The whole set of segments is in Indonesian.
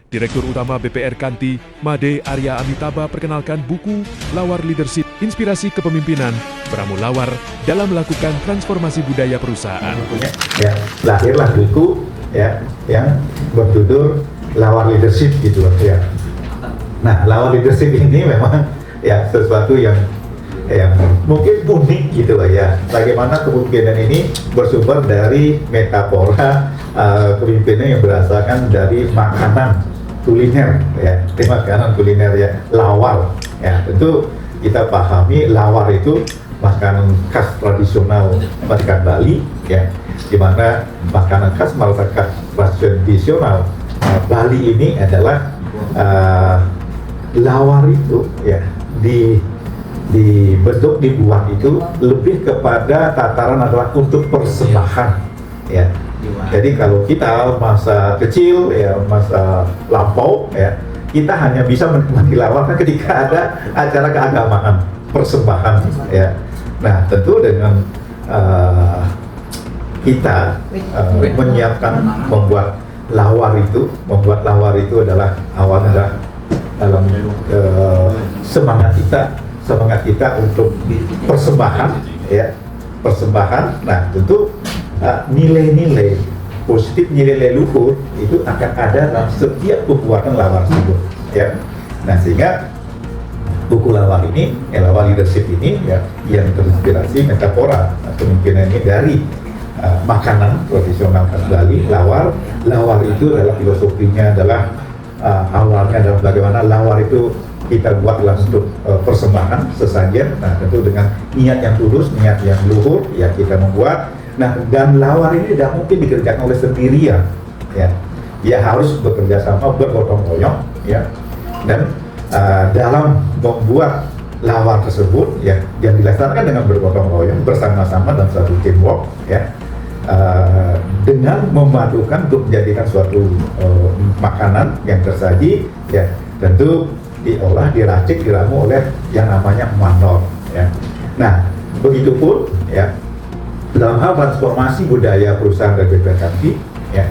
Direktur Utama BPR Kanti, Made Arya Amitabha perkenalkan buku Lawar Leadership, Inspirasi Kepemimpinan, Pramu Lawar dalam melakukan transformasi budaya perusahaan. Ya, lahirlah buku ya yang berjudul Lawar Leadership gitu loh ya. Nah, Lawar Leadership ini memang ya sesuatu yang mungkin unik gitu loh ya. Bagaimana kepemimpinan ini bersumber dari metafora kepemimpinan yang berdasarkan dari makanan kuliner ya, makanan kuliner ya, lawar ya. Tentu kita pahami lawar itu makanan khas tradisional masyarakat Bali ya, di mana makanan khas masyarakat tradisional Bali ini adalah lawar itu ya dibentuk, dibuat itu lebih kepada tataran adalah untuk persembahan ya. Jadi kalau kita masa kecil ya, masa lampau ya, kita hanya bisa menikmati lawar ketika ada acara keagamaan, persembahan ya. Nah, tentu dengan kita menyiapkan membuat lawar itu adalah awalnya dalam semangat kita untuk persembahan ya, persembahan. Nah, tentu nilai-nilai positif, nilai luhur itu akan ada dalam setiap pembuatan lawar tersebut ya. Nah, sehingga buku lawar ini, lawar leadership ini ya, yang terinspirasi metafora kepemimpinan ini dari makanan tradisional khas Bali, lawar. Lawar itu adalah filosofinya adalah awalnya adalah bagaimana lawar itu kita buat dalam bentuk persembahan, sesajen. Nah, tentu dengan niat yang tulus, niat yang luhur ya kita membuat. Nah, dan lawar ini tidak mungkin dikerjakan oleh sendirian ya. Dia harus bekerja sama, bergotong royong ya. Dan dalam membuat lawar tersebut ya, yang dilaksanakan dengan bergotong royong bersama-sama dalam satu teamwork ya, dengan memadukan untuk menjadikan suatu makanan yang tersaji ya, tentu diolah, diracik, diramu oleh yang namanya manor ya. Nah, begitupun ya dalam hal transformasi budaya perusahaan dan BPR Kanti ya,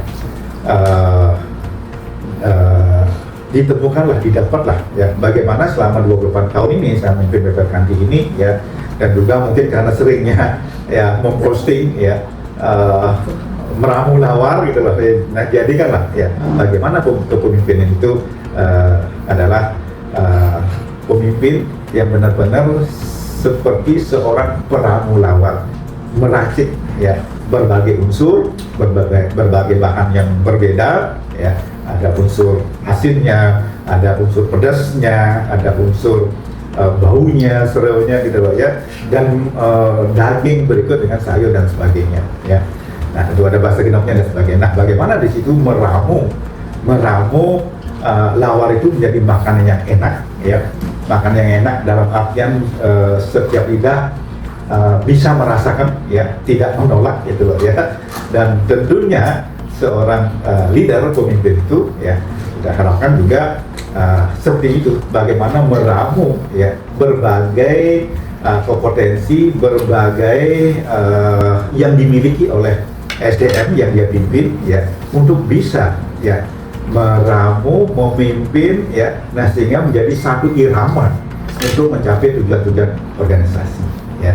ditemukanlah, didapatlah ya, bagaimana selama 28 tahun ini saya memimpin BPR Kanti ini ya, dan juga mungkin karena seringnya ya memposting ya, meramu lawar gitu loh. Nah, jadikanlah ya bagaimana kepemimpinan itu adalah pemimpin yang benar-benar seperti seorang peramu lawar, meracik ya berbagai unsur, berbagai bahan yang berbeda ya. Ada unsur asinnya, ada unsur pedasnya, ada unsur baunya, seraunya gitu loh ya, dan daging berikut dengan sayur dan sebagainya ya. Nah, itu ada bahasa Genoknya dan sebagainya. Nah, bagaimana di situ meramu lawar itu menjadi makanan yang enak ya, makanan yang enak dalam artian setiap lidah bisa merasakan ya, tidak menolak gitu loh ya. Dan tentunya seorang leader, pemimpin itu ya, kita harapkan juga seperti itu, bagaimana meramu ya berbagai kompetensi, berbagai yang dimiliki oleh SDM yang dia pimpin ya, untuk bisa ya meramu, memimpin ya, nah sehingga menjadi satu irama untuk mencapai tujuan-tujuan organisasi ya.